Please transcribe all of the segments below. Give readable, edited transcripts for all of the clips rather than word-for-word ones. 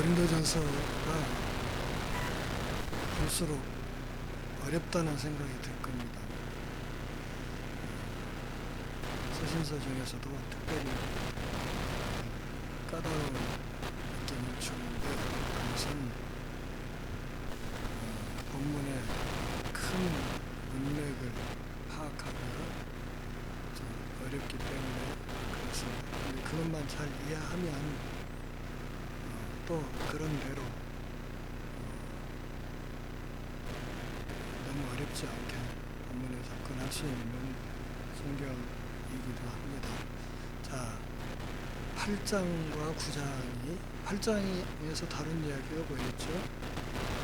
고린도전서가 볼수록 어렵다는 생각이 들 겁니다. 서신서 중에서도 특별히 까다로운 느낌을 주는데, 그것은 본문의 큰 문맥을 파악하기가 좀 어렵기 때문에 그렇습니다. 근데 그것만 잘 이해하면 또 그런 대로 너무 어렵지 않게 본문에 접근할 수 있는 성경이기도 합니다. 자, 8장과 9장이 8장에서 다룬 이야기가 뭐였죠?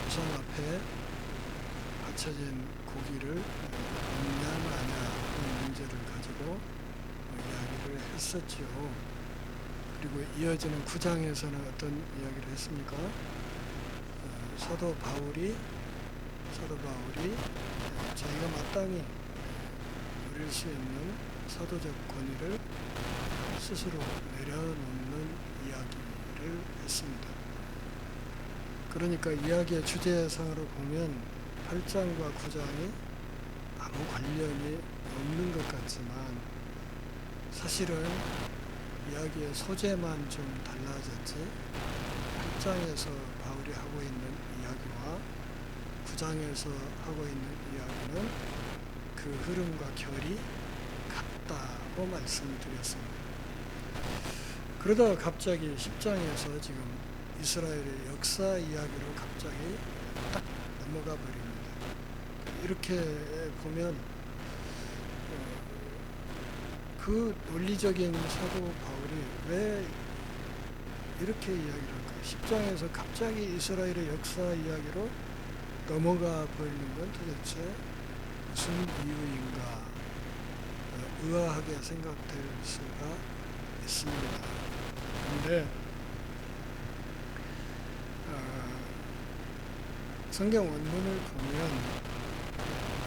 우상 앞에 받쳐진 고기를 먹냐 마냐 하는 문제를 가지고 이야기를 했었죠. 그리고 이어지는 9장에서는 어떤 이야기를 했습니까? 사도 바울이 자기가 마땅히 누릴 수 있는 사도적 권위를 스스로 내려놓는 이야기를 했습니다. 그러니까 이야기의 주제상으로 보면 8장과 9장이 아무 관련이 없는 것 같지만 사실은 이야기의 소재만 좀 달라졌지, 8장에서 바울이 하고 있는 이야기와 9장에서 하고 있는 이야기는 그 흐름과 결이 같다고 말씀드렸습니다. 그러다가 갑자기 10장에서 지금 이스라엘의 역사 이야기로 갑자기 딱 넘어가 버립니다. 이렇게 보면 그 논리적인 사도 바울이 왜 이렇게 이야기를 할까요? 10장에서 갑자기 이스라엘의 역사 이야기로 넘어가 버리는 건 도대체 무슨 이유인가 의아하게 생각될 수가 있습니다. 그런데 성경 원문을 보면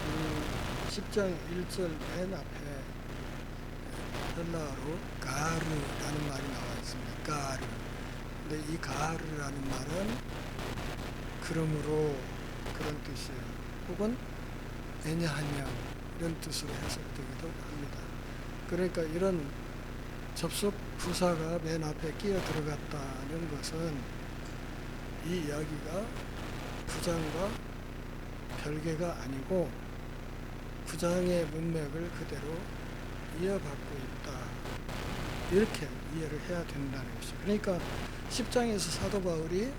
그 10장 1절 맨 앞에 헬라어로 가르라는 말이 나와 있습니다. 가르. 근데 이 가르라는 말은 그러므로 그런 뜻이에요. 혹은 왜냐하면 이런 뜻으로 해석되기도 합니다. 그러니까 이런 접속 부사가 맨 앞에 끼어 들어갔다는 것은 이 이야기가 9장과 별개가 아니고 9장의 문맥을 그대로 이어받고 있다, 이렇게 이해를 해야 된다는 것이죠. 그러니까 10장에서 사도 바울이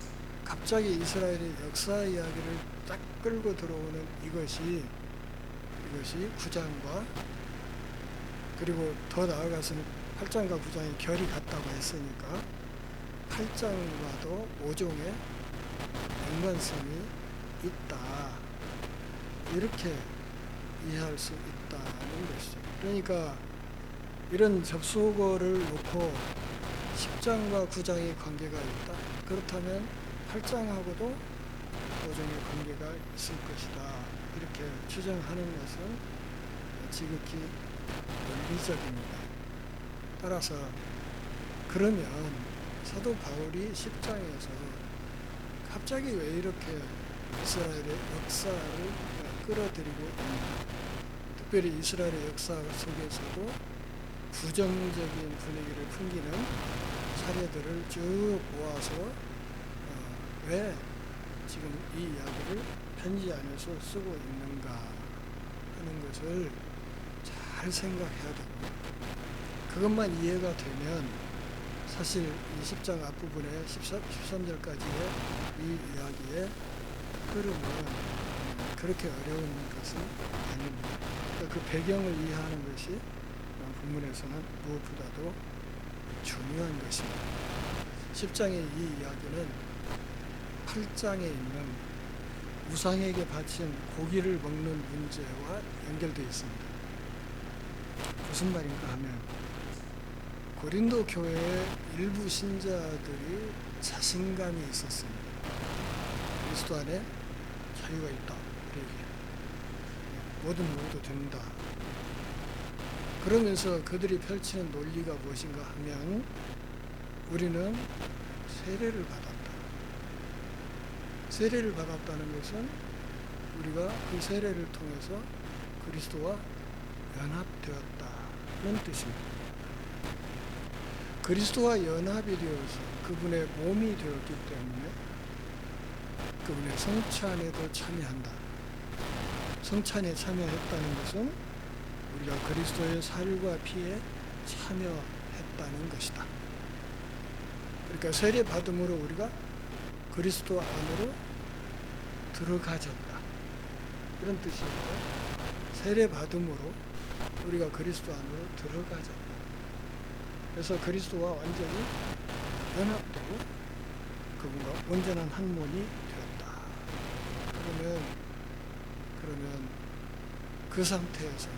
갑자기 이스라엘의 역사 이야기를 딱 끌고 들어오는 이것이 9장과 그리고 더 나아가서는 8장과 9장의 결이 같다고 했으니까 8장과도 모종의 연관성이 있다, 이렇게 이해할 수 있다는 것이죠. 그러니까 이런 접속어를 놓고 10장과 9장의 관계가 있다, 그렇다면 8장하고도 모종의 관계가 있을 것이다, 이렇게 추정하는 것은 지극히 논리적입니다. 따라서 그러면 사도 바울이 10장에서 갑자기 왜 이렇게 이스라엘의 역사를 끌어들이고 있는가? 특별히 이스라엘의 역사 속에서도 부정적인 분위기를 풍기는 사례들을 쭉 모아서 왜 지금 이 이야기를 편지 안에서 쓰고 있는가 하는 것을 잘 생각해야 됩니다. 그것만 이해가 되면 사실 이 10장 앞부분에 13절까지의 이 이야기의 흐름은 그렇게 어려운 것은 아닙니다. 그러니까 그 배경을 이해하는 것이 본문에서는 무엇보다도 중요한 것입니다. 10장의 이 이야기는 8장에 있는 우상에게 바친 고기를 먹는 문제와 연결되어 있습니다. 무슨 말인가 하면 고린도 교회의 일부 신자들이 자신감이 있었습니다. 그리스도 안에 자유가 있다, 뭐든 먹어도 된다. 그러면서 그들이 펼치는 논리가 무엇인가 하면 우리는 세례를 받았다, 세례를 받았다는 것은 우리가 그 세례를 통해서 그리스도와 연합되었다는 뜻입니다. 그리스도와 연합이 되어서 그분의 몸이 되었기 때문에 그분의 성찬에도 참여한다. 성찬에 참여했다는 것은 우리가 그리스도의 살과 피에 참여했다는 것이다. 그러니까 세례 받음으로 우리가 그리스도 안으로 들어가졌다. 이런 뜻이고요. 세례 받음으로 우리가 그리스도 안으로 들어가졌다. 그래서 그리스도와 완전히 연합되고 그분과 온전한 한 몸이 되었다. 그러면 그 상태에서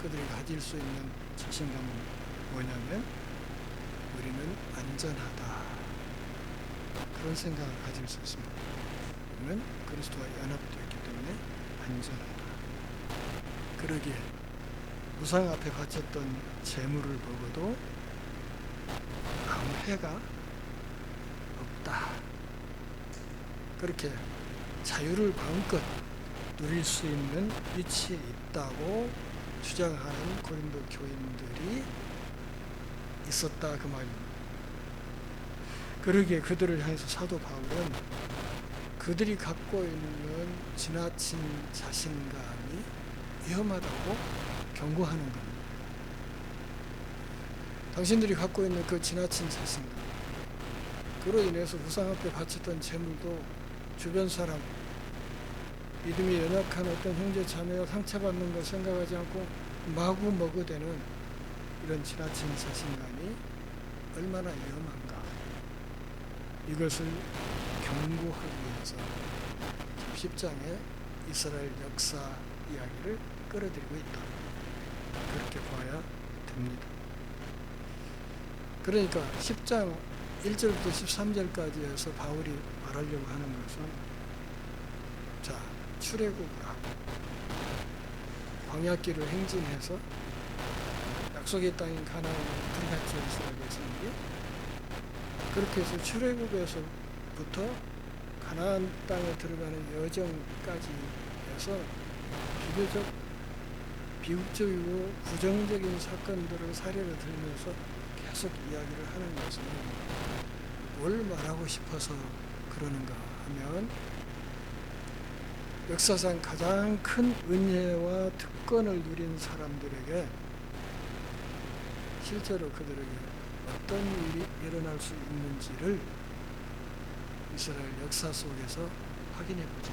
그들이 가질 수 있는 자신감은 뭐냐면 우리는 안전하다. 그런 생각을 가질 수 있습니다. 우리는 그리스도와 연합되었기 때문에 안전하다. 그러기에 우상 앞에 바쳤던 제물을 보고도 아무 해가 없다. 그렇게 자유를 마음껏 누릴 수 있는 위치에 있다고 주장하는 고린도 교인들이 있었다 그 말입니다. 그러기에 그들을 향해서 사도 바울은 그들이 갖고 있는 지나친 자신감이 위험하다고 경고하는 겁니다. 당신들이 갖고 있는 그 지나친 자신감, 그로 인해서 우상 앞에 바쳤던 제물도 주변 사람, 믿음이 연약한 어떤 형제 자매가 상처받는 걸 생각하지 않고 마구 먹어대는 이런 지나친 자신감이 얼마나 위험한가, 이것을 경고하기 위해서 10장의 이스라엘 역사 이야기를 끌어들이고 있다. 그렇게 봐야 됩니다. 그러니까 10장 1절부터 13절까지 해서 바울이 말하려고 하는 것은, 자, 출애굽을 하고 광야길을 행진해서 약속의 땅인 가나안을 들어갔죠. 이스라엘 백성들이. 그렇게 해서 출애굽에서부터 가나안 땅에 들어가는 여정까지 해서 비교적 비극적이고 부정적인 사건들을 사례를 들면서 계속 이야기를 하는 것은 뭘 말하고 싶어서 그러는가 하면, 역사상 가장 큰 은혜와 특권을 누린 사람들에게 실제로 그들에게 어떤 일이 일어날 수 있는지를 이스라엘 역사 속에서 확인해 보자.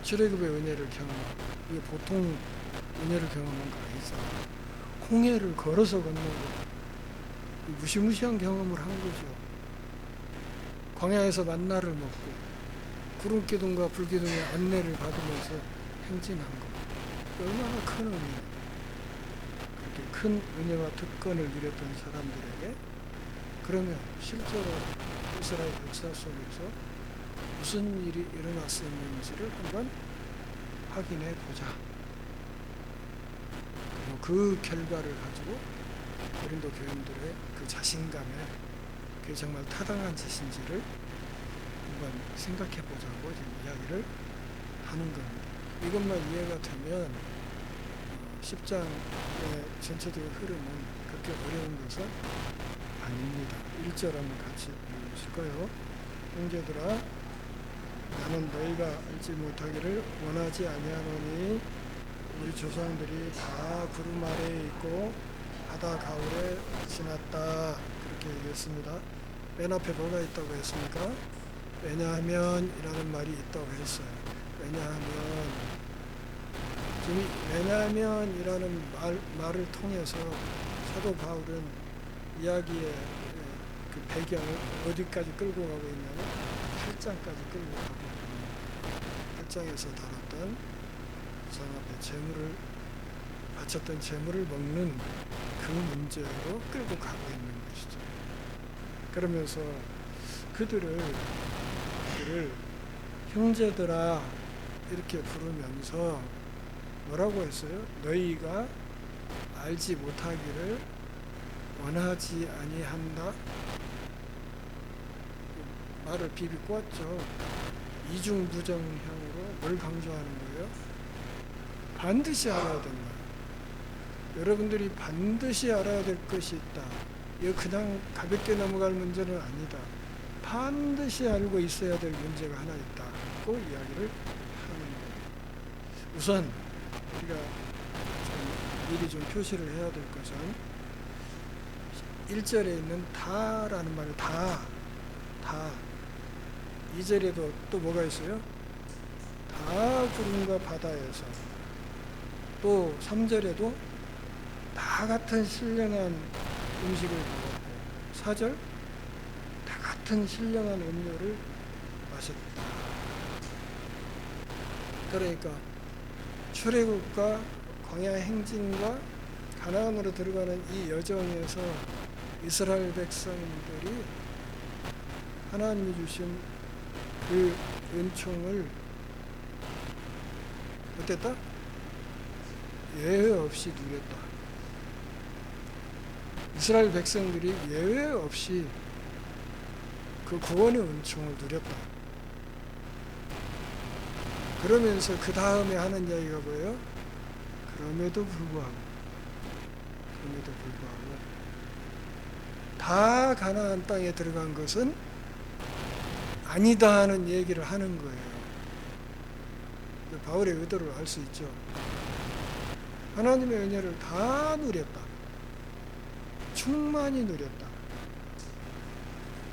출애굽의 은혜를 경험하고, 이게 보통 은혜를 경험한 거 아니죠. 홍해를 걸어서 건너고 무시무시한 경험을 한 거죠. 광야에서 만나를 먹고 구름기둥과 불기둥의 안내를 받으면서 행진한 것, 얼마나 큰 은혜. 그렇게 큰 은혜와 특권을 누렸던 사람들에게 그러면 실제로 이스라엘 역사 속에서 무슨 일이 일어났었는지를 한번 확인해 보자. 그리고 그 결과를 가지고 고린도 교인들의 그 자신감에 그게 정말 타당한 짓인지를 한번 생각해 보자고 지금 이야기를 하는 겁니다. 이것만 이해가 되면 10장의 전체적인 흐름은 그렇게 어려운 것은 아닙니다. 1절 한번 같이 읽으실까요? 형제들아, 나는 너희가 알지 못하기를 원하지 아니하노니 우리 조상들이 다 구름 아래에 있고 바다 가운데 지났다. 그렇게 얘기했습니다. 맨 앞에 뭐가 있다고 했습니까? 왜냐하면 이라는 말이 있다고 했어요. 왜냐하면, 지금 왜냐하면 이라는 말을 통해서 사도 바울은 이야기의 그 배경을 어디까지 끌고 가고 있냐면 8장까지 끌고 가고 있습니다. 8장에서 다뤘던 우상 앞에 바쳤던 제물을 먹는 그 문제로 끌고 가고 있는 것이죠. 그러면서 그들을 형제들아 이렇게 부르면서 뭐라고 했어요? 너희가 알지 못하기를 원하지 아니한다. 말을 비비꼬았죠. 이중부정형으로 뭘 강조하는 거예요? 반드시 알아야 된다. 여러분들이 반드시 알아야 될 것이 있다. 이거 그냥 가볍게 넘어갈 문제는 아니다. 반드시 알고 있어야 될 문제가 하나 있다고 이야기를 하는 거예요. 우선 우리가 미리 좀 표시를 해야 될 것은 1절에 있는 다라는 말을 다 2절에도 또 뭐가 있어요? 다 구름과 바다에서, 또 3절에도 다 같은 신령한 음식을 먹었고, 4절 다 같은 신령한 음료를 마셨다. 그러니까 출애굽과 광야 행진과 가나안으로 들어가는 이 여정에서 이스라엘 백성들이 하나님이 주신 그 은총을 어땠다? 예외 없이 누렸다. 이스라엘 백성들이 예외 없이 그 구원의 은총을 누렸다. 그러면서 그 다음에 하는 이야기가 뭐예요? 그럼에도 불구하고 다 가나안 땅에 들어간 것은 아니다 하는 얘기를 하는 거예요. 바울의 의도를 알 수 있죠. 하나님의 은혜를 다 누렸다. 충만히 누렸다.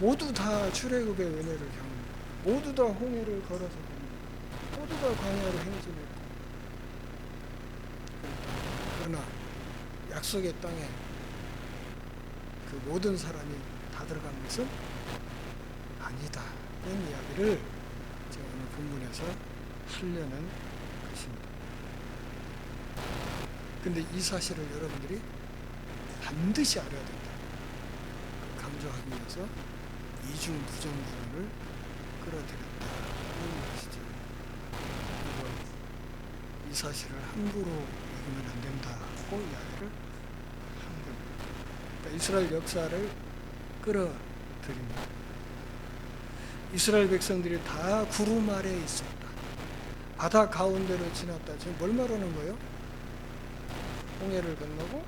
모두 다 출애굽의 은혜를 경험했다. 모두 다 홍해를 걸어서 경험했다. 모두 다 광야를 행진했고. 그러나 약속의 땅에 그 모든 사람이 다 들어간 것은 아니다. 이런 이야기를 제가 오늘 본문에서 하려는 것입니다. 근데 이 사실을 여러분들이 반드시 알아야 된다. 강조하기 위해서 이중부정 부분을 끌어들였다는 것이죠. 그리고 이 사실을 함부로 읽으면 안 된다고 이야기를 한 겁니다. 그러니까 이스라엘 역사를 끌어들입니다. 이스라엘 백성들이 다 구름 아래에 있었다. 바다 가운데로 지났다. 지금 뭘 말하는 거예요? 홍해를 건너고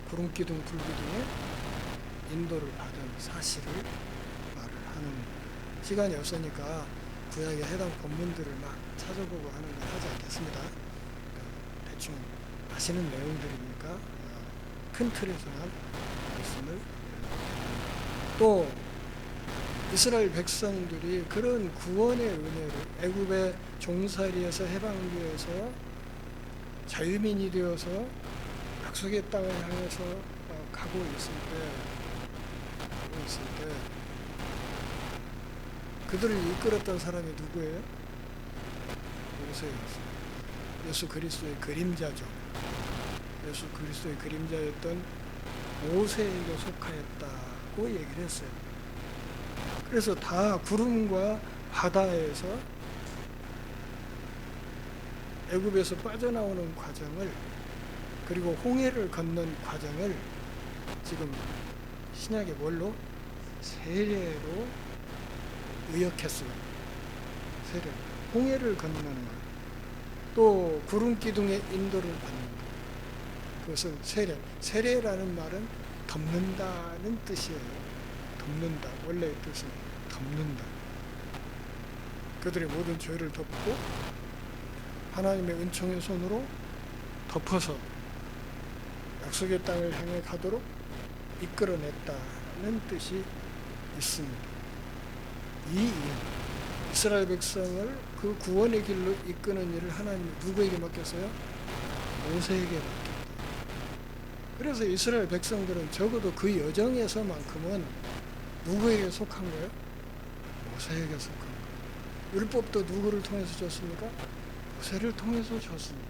구름기둥 불기둥에 인도를 받은 사실을 말을 하는, 시간이 없으니까 구약의 해당 본문들을 막 찾아보고 하는 걸 하지 않겠습니다. 그러니까 대충 아시는 내용들이니까 큰 틀에서만 말씀을. 또 이스라엘 백성들이 그런 구원의 은혜를 애굽의 종살이에서 해방되어서 자유민이 되어서 약속의 땅을 향해서 가고 있을 때 그들을 이끌었던 사람이 누구예요? 모세였어요. 예수 그리스도의 그림자죠. 예수 그리스도의 그림자였던 모세에게 속하였다고 얘기를 했어요. 그래서 다 구름과 바다에서 애굽에서 빠져나오는 과정을, 그리고 홍해를 걷는 과정을 지금 신약의 뭘로? 세례로 의역했어요. 세례. 홍해를 건너는 것. 또 구름 기둥의 인도를 받는 것. 그것은 세례. 세례라는 말은 덮는다는 뜻이에요. 덮는다. 원래의 뜻은 덮는다. 그들의 모든 죄를 덮고 하나님의 은총의 손으로 덮어서 약속의 땅을 향해 가도록 이끌어냈다는 뜻이 있습니다. 이 이스라엘 백성을 그 구원의 길로 이끄는 일을 하나님이 누구에게 맡겼어요? 모세에게 맡겼다. 그래서 이스라엘 백성들은 적어도 그 여정에서만큼은 누구에게 속한 거예요? 모세에게 속한 거예요. 율법도 누구를 통해서 줬습니까? 모세를 통해서 줬습니다.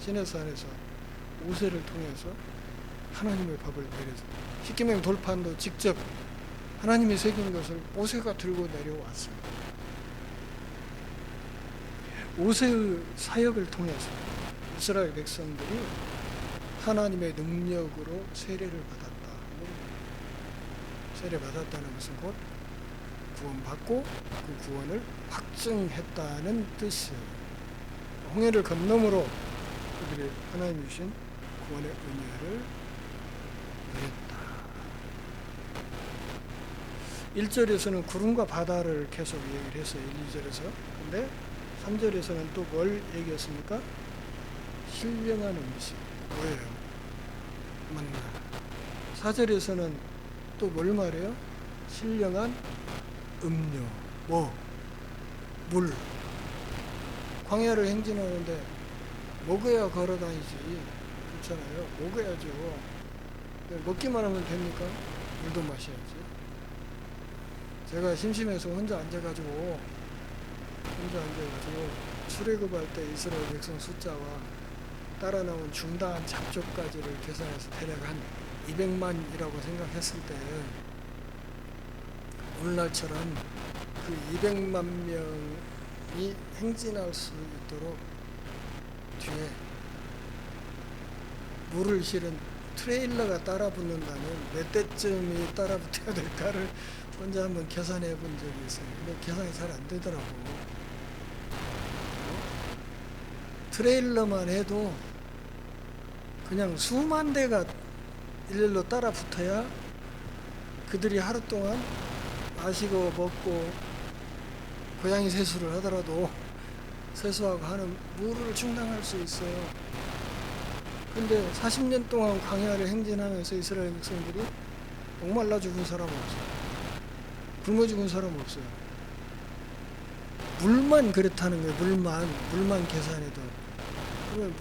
시내산에서 모세를 통해서 하나님의 법을 내려서 십계명 돌판도 직접 하나님이 새긴 것을 모세가 들고 내려왔습니다. 모세의 사역을 통해서 이스라엘 백성들이 하나님의 능력으로 세례를 받았다. 세례 받았다는 것은 곧 구원받고 그 구원을 확증했다는 뜻이에요. 홍해를 건너므로 그들이 하나님이 주신 구원의 은혜를 누렸다. 1절에서는 구름과 바다를 계속 얘기를 했어요. 1, 2절에서. 근데 3절에서는 또 뭘 얘기했습니까? 신령한 음식. 뭐예요? 만나. 4절에서는 또 뭘 말해요? 신령한 음료. 뭐? 물. 광야를 행진하는데 먹어야 걸어다니지. 그렇잖아요. 먹어야죠. 먹기만 하면 됩니까? 물도 마셔야지. 제가 심심해서 혼자 앉아가지고 출애굽할 때 이스라엘 백성 숫자와 따라 나온 중다한 잡족까지를 계산해서 대략 한 200만이라고 생각했을 때 오늘날처럼 그 200만 명이 행진할 수 있도록 뒤에 물을 실은 트레일러가 따라 붙는다면 몇 대쯤이 따라 붙어야 될까를 혼자 한번 계산해 본 적이 있어요. 근데 계산이 잘 안 되더라고. 트레일러만 해도 그냥 수만 대가 일렬로 따라 붙어야 그들이 하루 동안 마시고 먹고 고양이 세수를 하더라도 세수하고 하는 물을 충당할 수 있어요. 근데 40년 동안 광야를 행진하면서 이스라엘 백성들이 목말라 죽은 사람 없어요. 굶어 죽은 사람 없어요. 물만 그렇다는 거예요. 물만 계산해도. 그러면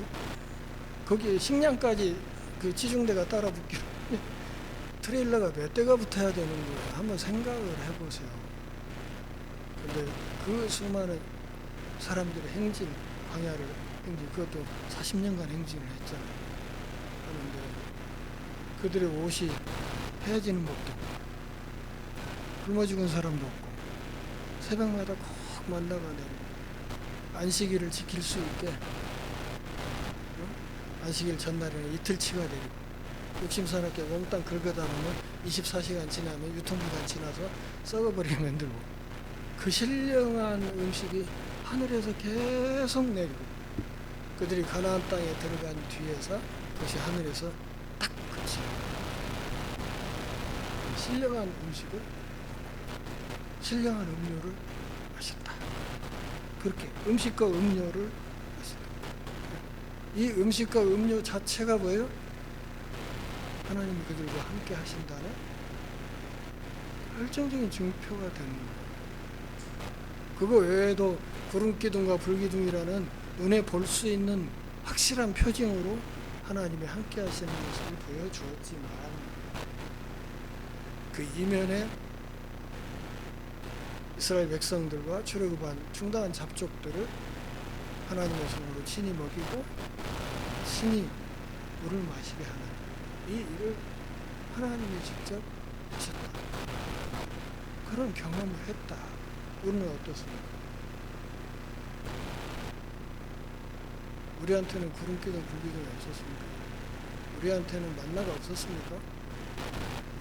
거기에 식량까지 그 지중대가 따라 붙기로 트레일러가 몇 대가 붙어야 되는 거예요. 한번 생각을 해보세요. 근데 그 수많은 사람들의 행진, 광야를 행진, 그것도 40년간 행진을 했잖아요. 그런데 그들의 옷이 헤어지는 법도 없고 굶어 죽은 사람도 없고 새벽마다 꼭 만나가 내리고 안식일을 지킬 수 있게 안식일 전날에는 이틀치가 내리고 욕심스럽게 몽땅 긁어다 놓으면 24시간 지나면 유통기간 지나서 썩어버리게 만들고 그 신령한 음식이 하늘에서 계속 내리고 그들이 가나안 땅에 들어간 뒤에서 그것이 하늘에서 딱 그치고 신령한 음식을 신령한 음료를 마셨다. 그렇게 음식과 음료를 마셨다. 이 음식과 음료 자체가 뭐예요? 하나님이 그들과 함께 하신다는 결정적인 증표가 되는 거예요. 그거 외에도 구름기둥과 불기둥이라는 눈에 볼 수 있는 확실한 표징으로 하나님이 함께 하시는 모습을 보여주었지만 그 이면에 이스라엘 백성들과 출애굽한 중다한 잡족들을 하나님의 손으로 친히 먹이고 친히 물을 마시게 하는 이 일을 하나님이 직접 하셨다. 그런 경험을 했다. 우리는 어떻습니까? 우리한테는 구름기둥 불기둥이 없었습니까? 우리한테는 만나가 없었습니까?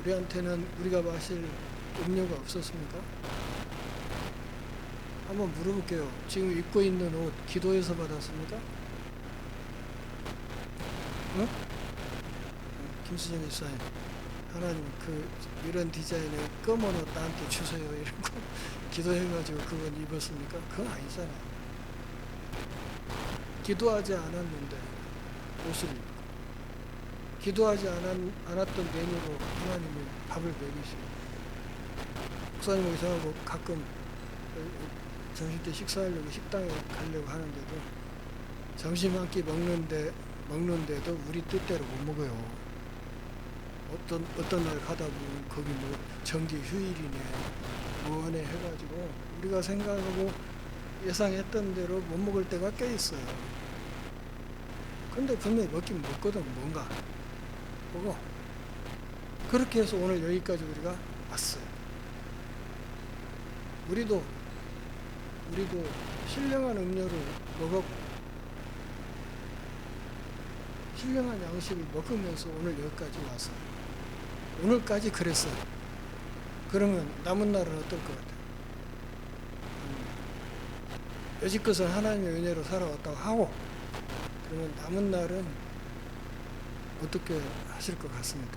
우리한테는 우리가 마실 음료가 없었습니까? 한번 물어볼게요. 지금 입고 있는 옷 기도해서 받았습니까? 응? 김수정 집사님, 하나님 이런 디자인의 검은 옷 나한테 주세요 이러고 기도해가지고 그건 입었습니까? 그건 아니잖아요. 기도하지 않았는데 옷을 입고 기도하지 않았던 메뉴로 하나님이 밥을 먹이시고 목사님하고 저하고 가끔 점심때 식사하려고 식당에 가려고 하는데도 점심 한 끼 먹는데도 우리 뜻대로 못 먹어요. 어떤 날 가다 보면 거기 뭐 정기 휴일이네 뭐하네 해가지고 우리가 생각하고 예상했던 대로 못 먹을 때가 꽤 있어요. 근데 분명히 먹긴 먹거든. 뭔가 보고 그렇게 해서 오늘 여기까지 우리가 왔어요. 우리도 신령한 음료를 먹었고 신령한 양식을 먹으면서 오늘 여기까지 와서 오늘까지 그랬어요. 그러면 남은 날은 어떨 것 같아요? 여지껏은 하나님의 은혜로 살아왔다고 하고, 그러면 남은 날은 어떻게 하실 것 같습니까?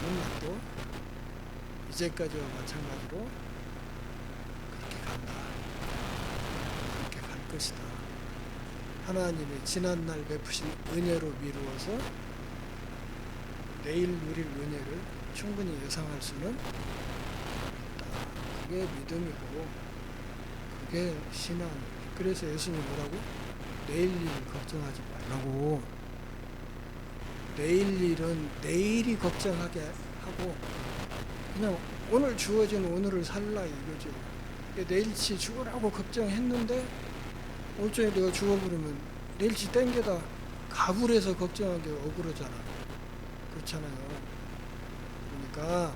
남은 날도 이제까지와 마찬가지로 그렇게 간다. 그렇게 갈 것이다. 하나님의 지난날 베푸신 은혜로 미루어서 내일 누릴 은혜를 충분히 예상할 수는 있다. 그게 믿음이고 그게 신앙. 그래서 예수님이 뭐라고? 내일 일 걱정하지 말라고. 내일 일은 내일이 걱정하게 하고 그냥 오늘 주어진 오늘을 살라 이거죠. 내일치 죽으라고 걱정했는데 오늘 저녁에 내가 죽어버리면 내일치 땡겨다 가불해서 걱정한 게 억울하잖아. 그렇잖아요. 그러니까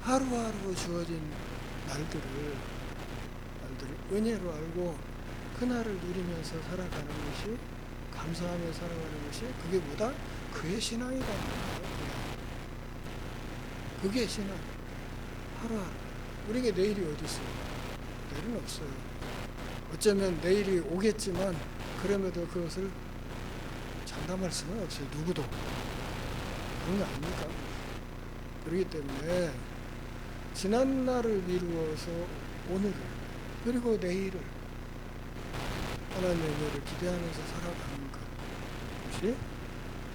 하루하루 주어진 날들을 은혜로 알고 그날을 누리면서 살아가는 것이, 감사하며 살아가는 것이 그게 뭐다? 그게 신앙이다. 그게 신앙. 하루하루. 우리에게 내일이 어디 있어요? 내일은 없어요. 어쩌면 내일이 오겠지만 그럼에도 그것을 장담할 수는 없어요. 누구도. 그런 거 아닙니까? 그렇기 때문에 지난 날을 미루어서 오늘을 그리고 내일을 하나님의 은혜를 기대하면서 살아가는 것이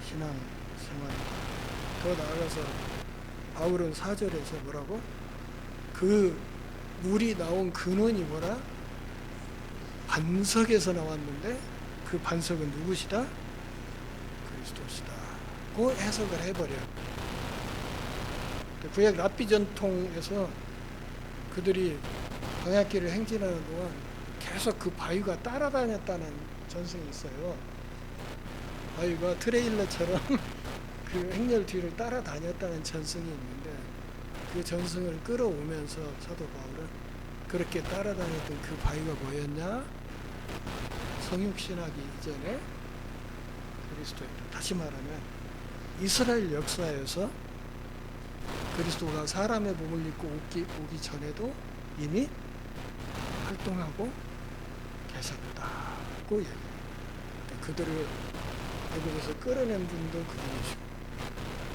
신앙생활입니다. 더 나아가서 바울은 4절에서 뭐라고? 그 물이 나온 근원이 뭐라? 반석에서 나왔는데 그 반석은 누구시다? 그리스도시다. 그 해석을 해버려. 구약 랍비 전통에서 그들이 광야길을 행진하는 동안 계속 그 바위가 따라다녔다는 전승이 있어요. 바위가 트레일러처럼 그 행렬 뒤를 따라다녔다는 전승이 있는데, 그 전승을 끌어오면서 사도 바울은 그렇게 따라다녔던 그 바위가 뭐였냐? 성육신하기 이전에 그리스도였다. 다시 말하면 이스라엘 역사에서 그리스도가 사람의 몸을 입고 오기 전에도 이미 활동하고 계셨다고 얘기해요. 그들을 애굽에서 끌어낸 분도 그분이시고,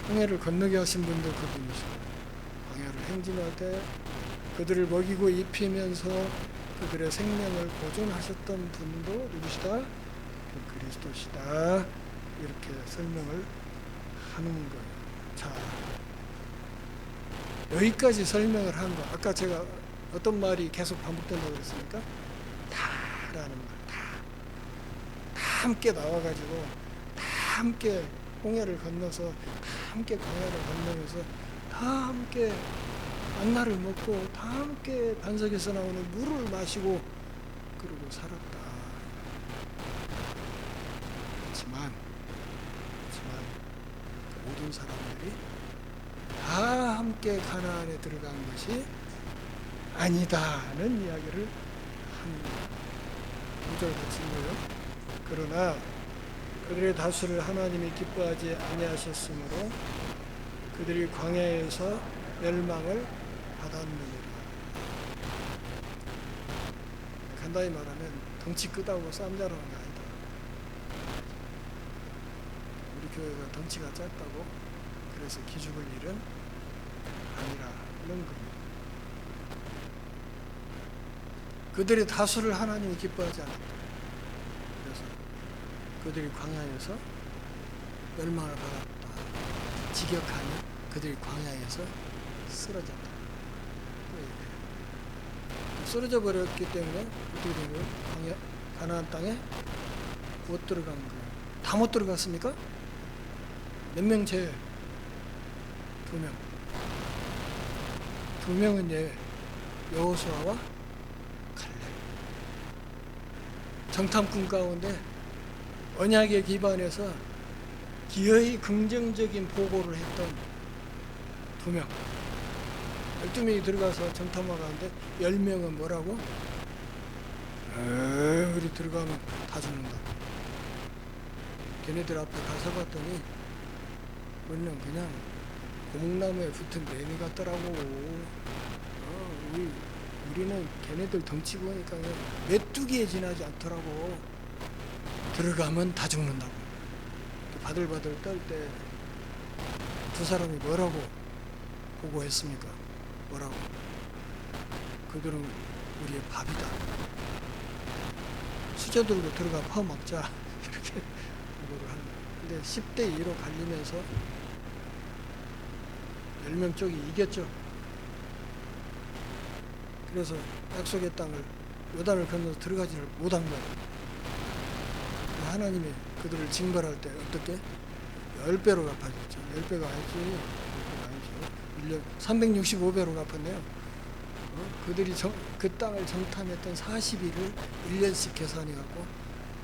홍해를 건너게 하신 분도 그분이시고, 광야를 행진할 때 그들을 먹이고 입히면서 그들의 생명을 보존하셨던 분도 누구시다? 그리스도시다. 이렇게 설명을 하는 거예요. 자, 여기까지 설명을 한 거. 아까 제가 어떤 말이 계속 반복된다고 그랬습니까? 다라는 말. 다 함께 나와가지고 다 함께 홍해를 건너서 다 함께 광야를 건너면서 다 함께 만나를 먹고 다 함께 반석에서 나오는 물을 마시고 그러고 살았다. 그렇지만 그 모든 사람들이 다 함께 가나안에 들어간 것이 아니다는 이야기를 한 구절 같은 거예요. 그러나 그들의 다수를 하나님이 기뻐하지 아니하셨으므로 그들이 광야에서 멸망을 받았느니라. 간단히 말하면 덩치 크다고 쌈 자라는 게 아니다. 우리 교회가 덩치가 작다고 그래서 기죽을 일은 아니라는 겁니다. 그들의 다수를 하나님이 기뻐하지 않았다. 그래서 그들이 광야에서 멸망을 받았다. 직역하니 그들이 광야에서 쓰러졌다. 쓰러져 버렸기 때문에 어떻게 된 거예요? 광야, 가나안 땅에 못 들어간 거예요. 다 못 들어갔습니까? 몇 명 제외? 2명. 2명은 예, 여호수아와 갈렙. 정탐꾼 가운데 언약에 기반해서 기어이 긍정적인 보고를 했던 2명. 12명이 들어가서 정탐하러 가는데 10명은 뭐라고? 우리 들어가면 다 죽는다. 걔네들 앞에 가서 봤더니 그냥 고목나무에 붙은 매미 같더라고. 우리 우리는 걔네들 덩치 보니까 메뚜기에 지나지 않더라고. 들어가면 다 죽는다고. 바들바들 떨 때 두 사람이 뭐라고 보고했습니까? 뭐라고? 그들은 우리의 밥이다. 수저 들고 들어가 퍼먹자. 이렇게 보고를 하는 거예요. 근데 10대 2로 갈리면서 10명 쪽이 이겼죠. 그래서 약속의 땅을 요단을 건너서 들어가지를 못한 거예요. 하나님이 그들을 징벌할 때 어떻게? 10배로 갚아줬죠. 10배가 아니지. 1년 365배로 갚았네요. 그들이 그 땅을 정탐했던 40일을 1년씩 계산해갖고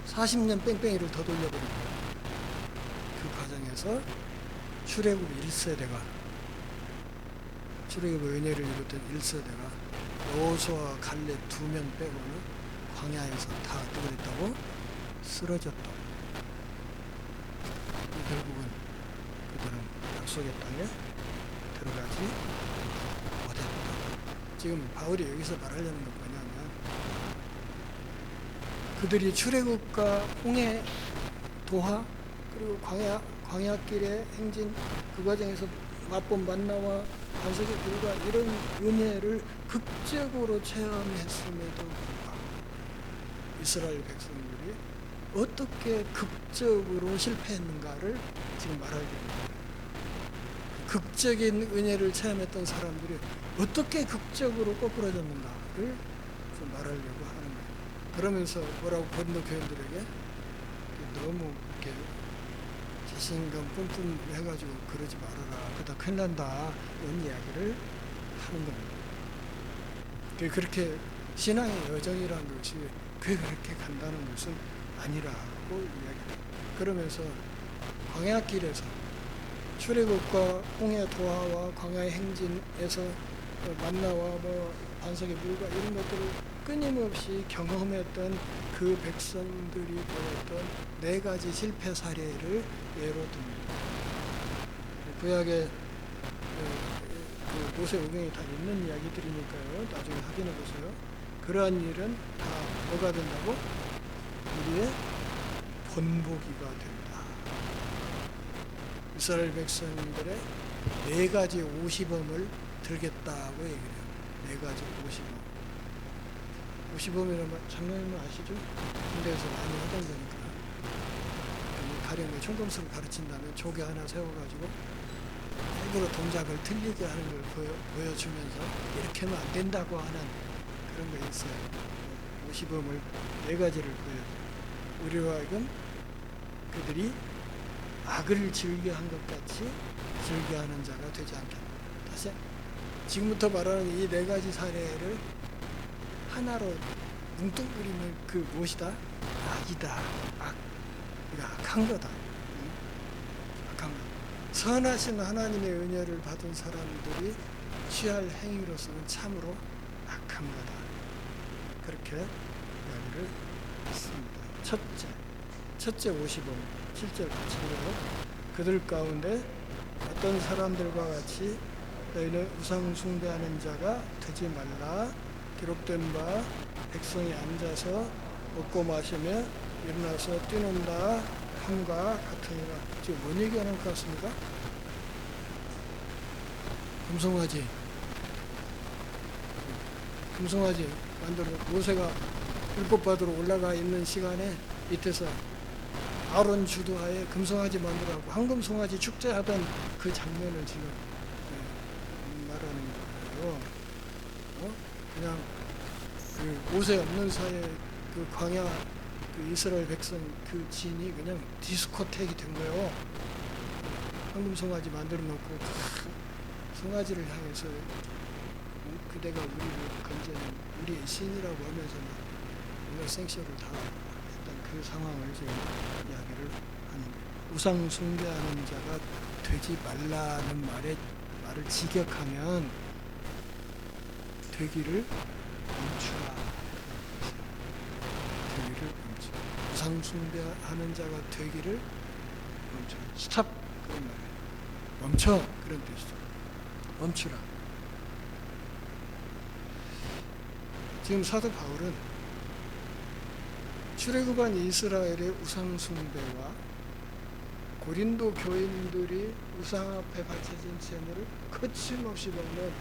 40년 뺑뺑이를 더 돌려버린 거예요. 그 과정에서 출애굽 1세대가 출애굽의 은혜를 입었던 1세대가 여호수아와 갈렙 2명 빼고는 광야에서 다 뜨거렸다고 쓰러졌다고. 결국은 그들은 약속의 땅에 들어가지 못했다. 지금 바울이 여기서 말하려는 건 뭐냐면 그들이 출애굽과 홍해 도하 그리고 광야길의 행진 그 과정에서 맛본 만나와 반석의 불과 이런 은혜를 극적으로 체험했음에도 불구하고 이스라엘 백성들이 어떻게 극적으로 실패했는가를 지금 말하게 됩니다. 극적인 은혜를 체험했던 사람들이 어떻게 극적으로 꼬꾸라졌는가를 좀 말하려고 하는 거예요. 그러면서 뭐라고 고린도 교인들에게 너무 이렇게 자신감 뿜뿜 해가지고 그러지 말아라. 그러다 큰일 난다. 이런 이야기를 하는 겁니다. 그렇게 신앙의 여정이라는 것이 그렇게 간다는 것은 아니라고 이야기합니다. 그러면서 광야길에서 출애굽과 홍해 도하와 광야의 행진에서 만나와 반석의 물과 이런 것들을 끊임없이 경험했던 그 백성들이 보였던 4가지 실패 사례를 예로 듭니다. 구약에 그 모세 오경이 다 있는 이야기들이니까요. 나중에 확인해 보세요. 그러한 일은 다 뭐가 된다고? 우리의 본보기가 된다. 이스라엘 백성들의 4가지 50엄을 들겠다고 얘기를 해요. 4가지 50엄. 50엄이라면 장로님은 아시죠? 군대에서 많이 하던 거니까. 가령 총검수를 가르친다면 조개 하나 세워가지고 일부러 동작을 틀리게 하는 걸 보여주면서 이렇게 하면 안 된다고 하는 그런 거 있어요. 50엄을 4가지를 보여줘요. 우리와 하여금 그들이 악을 즐겨한 것 같이 즐겨하는 자가 되지 않겠다. 다시 지금부터 말하는 이 4가지 사례를 하나로 뭉뚱그리면 그 무엇이다? 악이다. 악. 우리가 악한 거다. 악한 거. 선하신 하나님의 은혜를 받은 사람들이 취할 행위로서는 참으로 악한 거다. 그렇게 이야기를 했습니다. 첫째 50음 7절 같이 보요. 그들 가운데 어떤 사람들과 같이 너희는 우상 숭배하는 자가 되지 말라. 기록된 바 백성이 앉아서 먹고 마시며 일어나서 뛰는다 함과 같으니라. 지금 뭔 얘기하는 것 같습니까? 금송아지 만들어 모세가 율법 받으러 올라가 있는 시간에 밑에서 아론 주도하에 금송아지 만들어갖고 황금송아지 축제하던 그 장면을 지금 말하는 거예요. 그냥 그 모세 없는 사이에 그 광야 그 이스라엘 백성 그 진이 그냥 디스코텍이 된 거예요. 황금송아지 만들어 놓고 송아지를 향해서 그대가 우리를 건져낸 우리의 신이라고 하면서 우리가 생쇼를 다 했던 그 상황을 지금 이야기를 하는 거예요. 우상 숭배하는 자가 되지 말라는 말을 직역하면 되기를 멈추라. 되기를 멈추라. 우상 숭배하는 자가 되기를 멈추라. 스탑 그런 말이에요. 멈춰. 그런 뜻이죠. 멈추라. 지금 사도 바울은 출애굽한 이스라엘의 우상숭배와 고린도 교인들이 우상 앞에 바쳐진 제물을 거침없이 먹는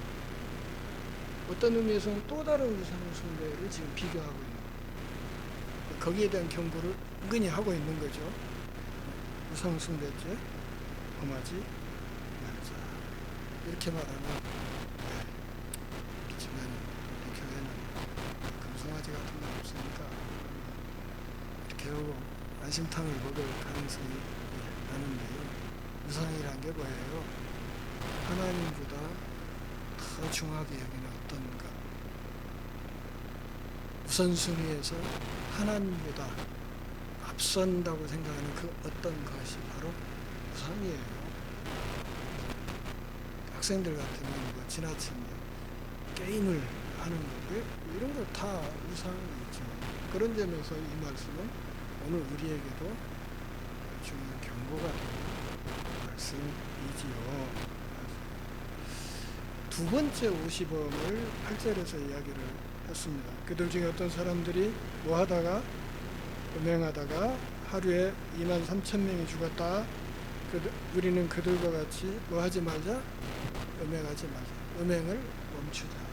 어떤 의미에서는 또 다른 우상숭배를 지금 비교하고 있는 거예요. 거기에 대한 경고를 은근히 하고 있는 거죠. 우상숭배죄 범하지 말자. 이렇게 말하면 그렇지만 우리 교회는 금송아지 같은 건 없으니까 이렇게 하고 안심탕을 먹을 가능성이 나는데요. 우상이란 게 뭐예요? 하나님보다 더 중하게 여기는 어떤 것, 우선순위에서 하나님보다 앞선다고 생각하는 그 어떤 것이 바로 우상이에요. 학생들 같으면 뭐 지나친 게임을 하는 거, 이런 거 다 우상이죠. 그런 점에서 이 말씀은 오늘 우리에게도 중요한 경고가 되는 말씀이지요. 두 번째 오시범을 8절에서 이야기를 했습니다. 그들 중에 어떤 사람들이 뭐 하다가 음행하다가 하루에 23,000명이 죽었다. 우리는 그들과 같이 뭐 하지 말자? 음행하지 말자. 음행을 멈추자.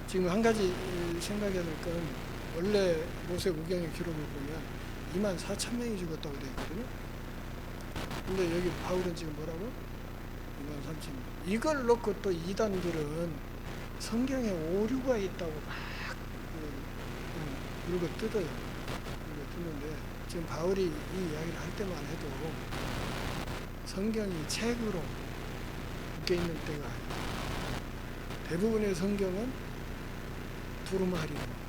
지금 한 가지 생각해야 될 건 원래 모세오경의 기록을 보면 24,000명이 죽었다고 되어 있거든요. 근데 여기 바울은 지금 뭐라고? 23,000명. 이걸 놓고 또 이단들은 성경에 오류가 있다고 막 물고 뜯어요. 물고 뜯는데 지금 바울이 이 이야기를 할 때만 해도 성경이 책으로 묶여있는 때가 아니에요. 대부분의 성경은 두루마리로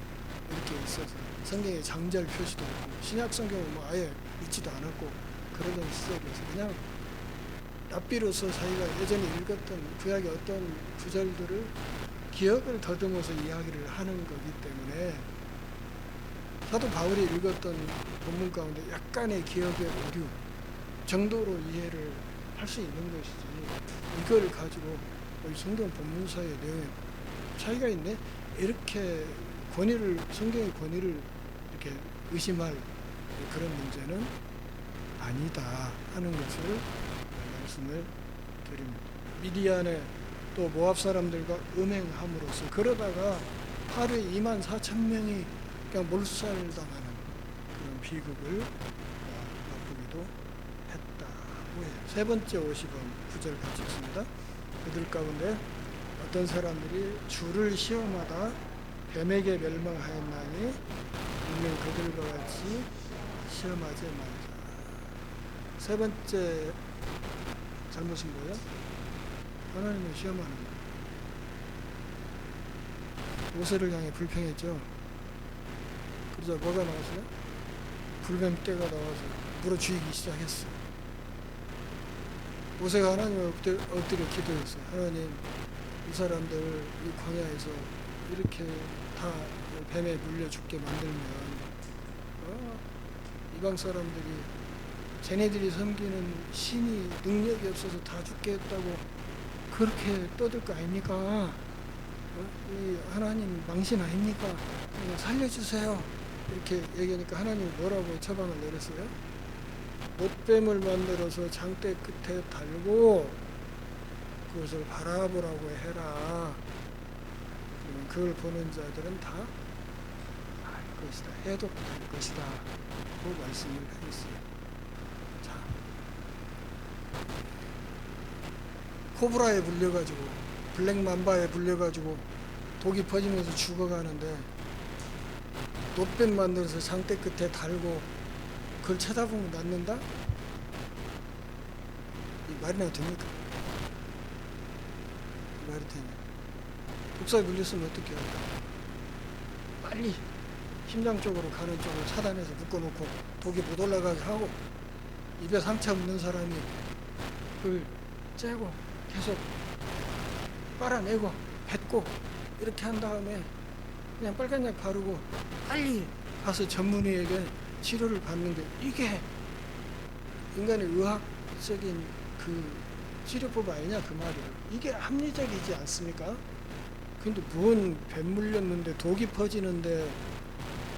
이렇게 있어서 성경에 장절 표시도 없고 신약 성경은 뭐 아예 있지도 않았고 그러던 시절이어서 그냥 랍비로서 자기가 예전에 읽었던 구약의 어떤 구절들을 기억을 더듬어서 이야기를 하는 거기 때문에 사도 바울이 읽었던 본문 가운데 약간의 기억의 오류 정도로 이해를 할 수 있는 것이지 이걸 가지고 이 성경 본문사의 내용에 차이가 있네 이렇게 성경의 권위를 이렇게 의심할 그런 문제는 아니다 하는 것을 말씀을 드립니다. 미디안의 또 모압 사람들과 음행함으로써 그러다가 하루에 24,000명이 그냥 몰살당하는 그런 비극을 맛보기도 했다고 해요. 세 번째 50번 구절 같이 있습니다. 그들 가운데 어떤 사람들이 주를 시험하다 뱀에게 멸망하였나니 우리는 그들과 같이 시험하지 말자. 세 번째 잘못은 뭐예요? 하나님을 시험하는 거예요. 모세를 향해 불평했죠. 그러자 뭐가 나왔어요? 불뱀떼가 나와서 물어주이기 시작했어. 모세가 하나님을 엎드려 기도했어요. 하나님, 이 사람들 이 광야에서 이렇게 다 뱀에 물려 죽게 만들면 이방 사람들이 쟤네들이 섬기는 신이 능력이 없어서 다 죽게 했다고 그렇게 떠들 거 아닙니까? 이 하나님 망신 아닙니까? 살려주세요. 이렇게 얘기하니까 하나님이 뭐라고 처방을 내렸어요? 못뱀을 만들어서 장대 끝에 달고 그것을 바라보라고 해라. 그러면 그걸 보는 자들은 다 알 것이다. 해독될 것이다. 그 말씀을 해줬어요. 자, 코브라에 물려가지고 블랙맘바에 물려가지고 독이 퍼지면서 죽어가는데 노뱀 만들어서 장대 끝에 달고 그걸 쳐다보면 낫는다? 이 말이나 됩니까? 이 말이 되냐? 독사에 물렸으면 어떻게 할까? 빨리 심장 쪽으로 가는 쪽을 차단해서 묶어놓고 독이 못 올라가게 하고 입에 상처 없는 사람이 그걸 째고 계속 빨아내고 뱉고 이렇게 한 다음에 그냥 빨간 약 바르고 빨리 가서 전문의에게 치료를 받는데 이게 인간의 의학적인 그 치료법 아니냐 그 말이에요. 이게 합리적이지 않습니까? 근데 뭔 뱀 물렸는데 독이 퍼지는데